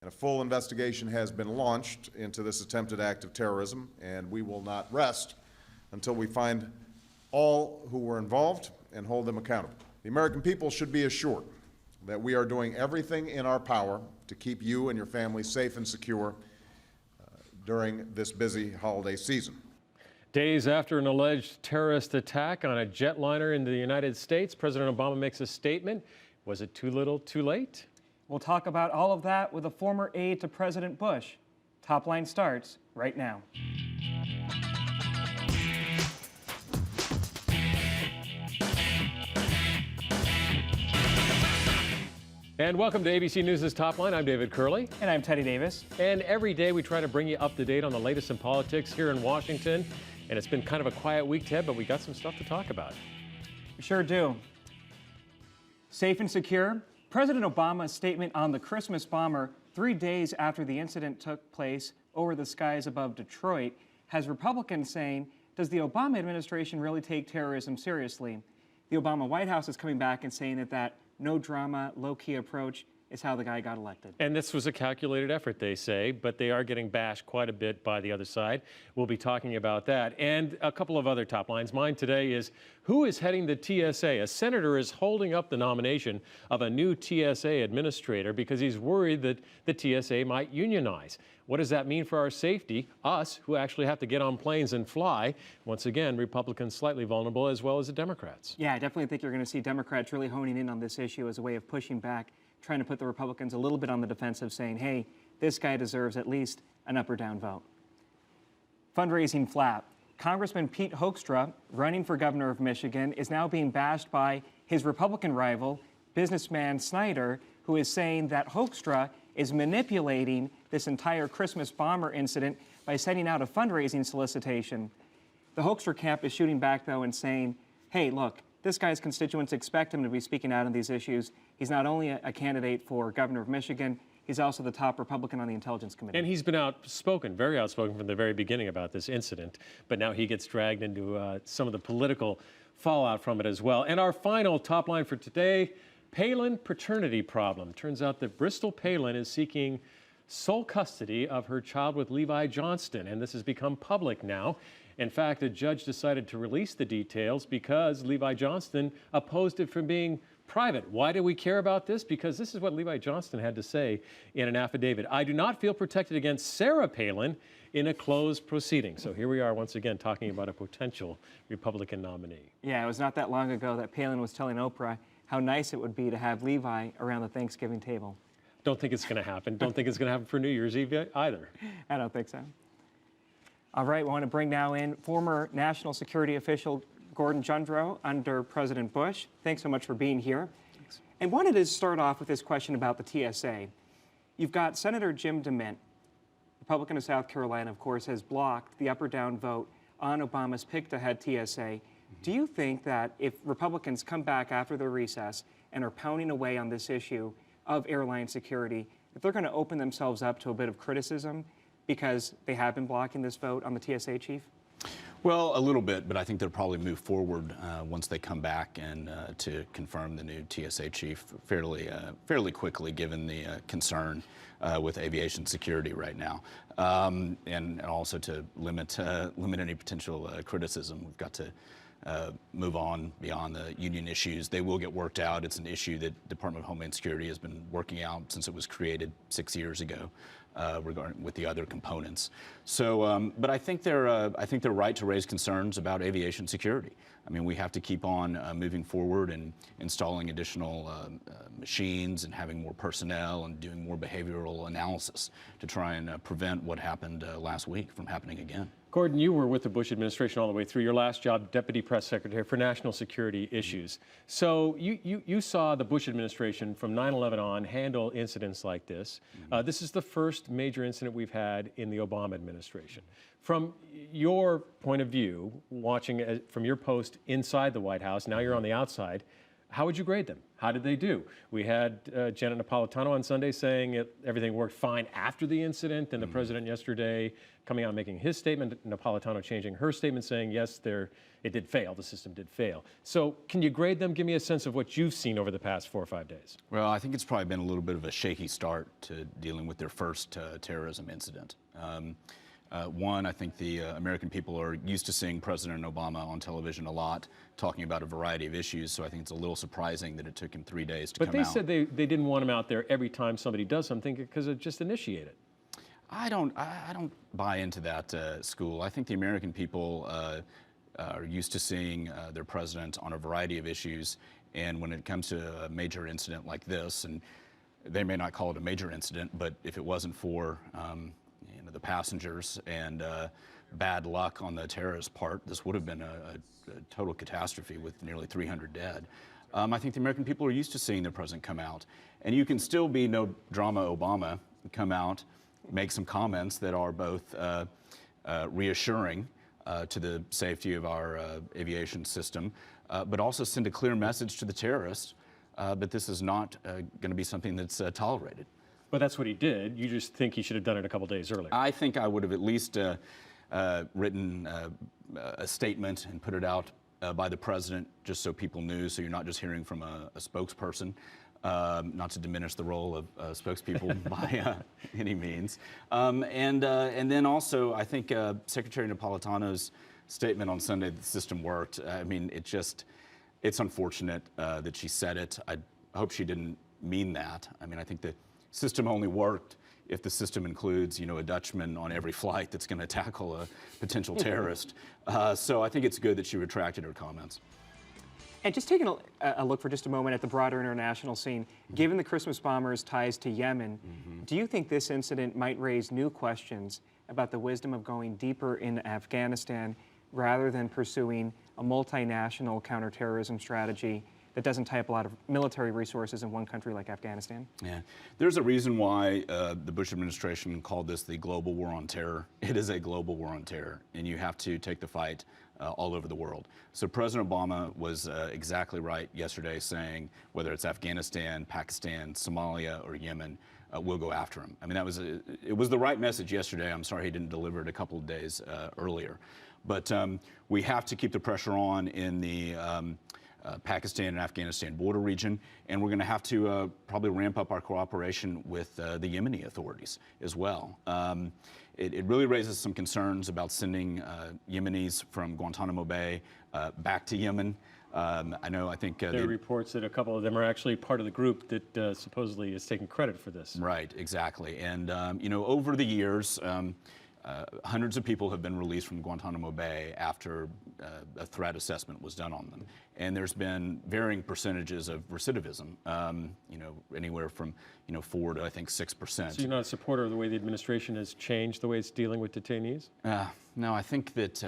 And a full investigation has been launched into this attempted act of terrorism, and we will not rest until we find all who were involved and hold them accountable. The American people should be assured that we are doing everything in our power to keep you and your family safe and secure during this busy holiday season. Days after an alleged terrorist attack on a jetliner in the United States, President Obama makes a statement. Was it too little, too late? We'll talk about all of that with a former aide to President Bush. Top Line starts right now. And welcome to ABC News' Top Line. I'm David Curley. And I'm Teddy Davis. And every day we try to bring you up to date on the latest in politics here in Washington. And it's been kind of a quiet week, Ted, but we got some stuff to talk about. We sure do. Safe and secure. President Obama's statement on the Christmas bomber 3 days after the incident took place over the skies above Detroit has Republicans saying, does the Obama administration really take terrorism seriously? The Obama White House is coming back and saying that no drama, low-key approach is how the guy got elected. And this was a calculated effort, they say, but they are getting bashed quite a bit by the other side. We'll be talking about that and a couple of other top lines. Mine today is, who is heading the TSA? A senator is holding up the nomination of a new TSA administrator because he's worried that the TSA might unionize. What does that mean for our safety, us who actually have to get on planes and fly? Once again, Republicans slightly vulnerable as well as the Democrats. Yeah, I definitely think you're going to see Democrats really honing in on this issue as a way of pushing back, trying to put the Republicans a little bit on the defensive, saying, hey, this guy deserves at least an up or down vote. Fundraising flap. Congressman Pete Hoekstra, running for governor of Michigan, is now being bashed by his Republican rival, businessman Snyder, who is saying that Hoekstra is manipulating this entire Christmas bomber incident by sending out a fundraising solicitation. The Hoekstra camp is shooting back, though, and saying, hey, look, this guy's constituents expect him to be speaking out on these issues. He's not only a candidate for governor of Michigan, he's also the top Republican on the Intelligence Committee. And he's been outspoken, very outspoken from the very beginning about this incident. But now he gets dragged into some of the political fallout from it as well. And our final top line for today, Palin paternity problem. Turns out that Bristol Palin is seeking sole custody of her child with Levi Johnston, and this has become public now. In fact, a judge decided to release the details because Levi Johnston opposed it from being private. Why do we care about this? Because this is what Levi Johnston had to say in an affidavit. I do not feel protected against Sarah Palin in a closed proceeding. So here we are once again talking about a potential Republican nominee. Yeah, it was not that long ago that Palin was telling Oprah how nice it would be to have Levi around the Thanksgiving table. Don't think it's going to happen. Don't think it's going to happen for New Year's Eve either. I don't think so. All right, we want to bring now in former national security official Gordon Johndroe under President Bush. Thanks so much for being here. Thanks. And wanted to start off with this question about the TSA. You've got Senator Jim DeMint, Republican of South Carolina, of course, has blocked the up or down vote on Obama's pick to head TSA. Do you think that if Republicans come back after the recess and are pounding away on this issue of airline security, if they're going to open themselves up to a bit of criticism because they have been blocking this vote on the TSA chief? Well, a little bit, but I think they'll probably move forward once they come back and to confirm the new TSA chief fairly quickly, given the concern with aviation security right now, and also to limit any potential criticism. We've got to move on beyond the union issues. They will get worked out. It's an issue that Department of Homeland Security has been working out since it was created 6 years ago, regarding with the other components. So, but I think they're right to raise concerns about aviation security. I mean, we have to keep on moving forward and installing additional machines and having more personnel and doing more behavioral analysis to try and prevent what happened last week from happening again. Gordon, you were with the Bush administration all the way through. Your last job, Deputy Press Secretary for National Security Issues. So you saw the Bush administration from 9/11 on handle incidents like this. This is the first major incident we've had in the Obama administration. From your point of view, watching from your post inside the White House, now you're on the outside, How would you grade them? How did they do? We had Janet Napolitano on Sunday saying everything worked fine after the incident, and the president yesterday coming out making his statement, Napolitano changing her statement saying, yes, it did fail, the system did fail. So can you grade them? Give me a sense of what you've seen over the past 4 or 5 days. Well, I think it's probably been a little bit of a shaky start to dealing with their first terrorism incident. One, I think the American people are used to seeing President Obama on television a lot, talking about a variety of issues, so I think it's a little surprising that it took him 3 days to come out. But they said they didn't want him out there every time somebody does something because it just initiated. I don't buy into that school. I think the American people are used to seeing their president on a variety of issues, and when it comes to a major incident like this, and they may not call it a major incident, but if it wasn't for the passengers and bad luck on the terrorist part, this would have been a total catastrophe with nearly 300 dead. I think the American people are used to seeing their president come out. And you can still be no drama Obama, come out, make some comments that are both reassuring to the safety of our aviation system, but also send a clear message to the terrorists that this is not going to be something that's tolerated. But that's what he did. You just think he should have done it a couple days earlier. I think I would have at least written a statement and put it out by the president just so people knew, so you're not just hearing from a spokesperson, not to diminish the role of spokespeople by any means. And then also, I think Secretary Napolitano's statement on Sunday that the system worked, I mean, it's unfortunate that she said it. I hope she didn't mean that. I mean, I think the system only worked if the system includes, a Dutchman on every flight that's going to tackle a potential terrorist. So I think it's good that she retracted her comments. And just taking a look for just a moment at the broader international scene, given the Christmas bombers' ties to Yemen, do you think this incident might raise new questions about the wisdom of going deeper in Afghanistan rather than pursuing a multinational counterterrorism strategy that doesn't tie up a lot of military resources in one country like Afghanistan? Yeah, there's a reason why the Bush administration called this the global war on terror. It is a global war on terror, and you have to take the fight all over the world. So President Obama was exactly right yesterday saying whether it's Afghanistan, Pakistan, Somalia, or Yemen, we'll go after him. I mean, it was the right message yesterday. I'm sorry he didn't deliver it a couple of days earlier. But we have to keep the pressure on in the Pakistan and Afghanistan border region, and we're going to have to probably ramp up our cooperation with the Yemeni authorities as well. It really raises some concerns about sending Yemenis from Guantanamo Bay back to Yemen. I think there are reports that a couple of them are actually part of the group that supposedly is taking credit for this. Right, exactly. And over the years, hundreds of people have been released from Guantanamo Bay after a threat assessment was done on them. And there's been varying percentages of recidivism, anywhere from 4 to I think 6%. So you're not a supporter of the way the administration has changed the way it's dealing with detainees? No, I think that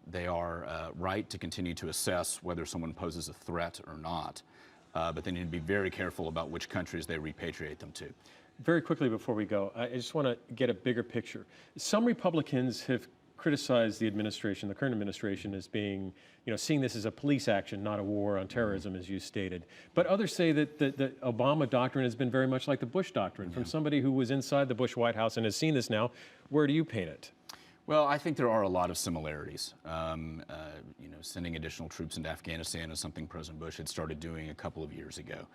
they are right to continue to assess whether someone poses a threat or not. But they need to be very careful about which countries they repatriate them to. Very quickly before we go, I just want to get a bigger picture. Some Republicans have criticized the administration, the current administration, as being, seeing this as a police action, not a war on terrorism, as you stated. But others say that the Obama doctrine has been very much like the Bush doctrine. From somebody who was inside the Bush White House and has seen this now, where do you paint it? Well, I think there are a lot of similarities. Sending additional troops into Afghanistan is something President Bush had started doing a couple of years ago.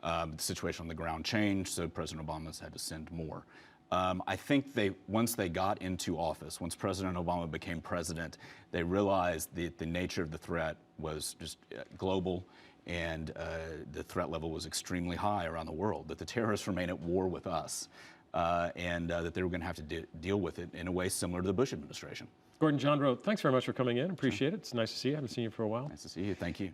The situation on the ground changed, so President Obama's had to send more. I think once they got into office, once President Obama became president, they realized that the nature of the threat was just global, and the threat level was extremely high around the world, that the terrorists remain at war with us, and that they were going to have to deal with it in a way similar to the Bush administration. Gordon Johndroe, thanks very much for coming in. Appreciate it. It's nice to see you. I haven't seen you for a while. Nice to see you. Thank you.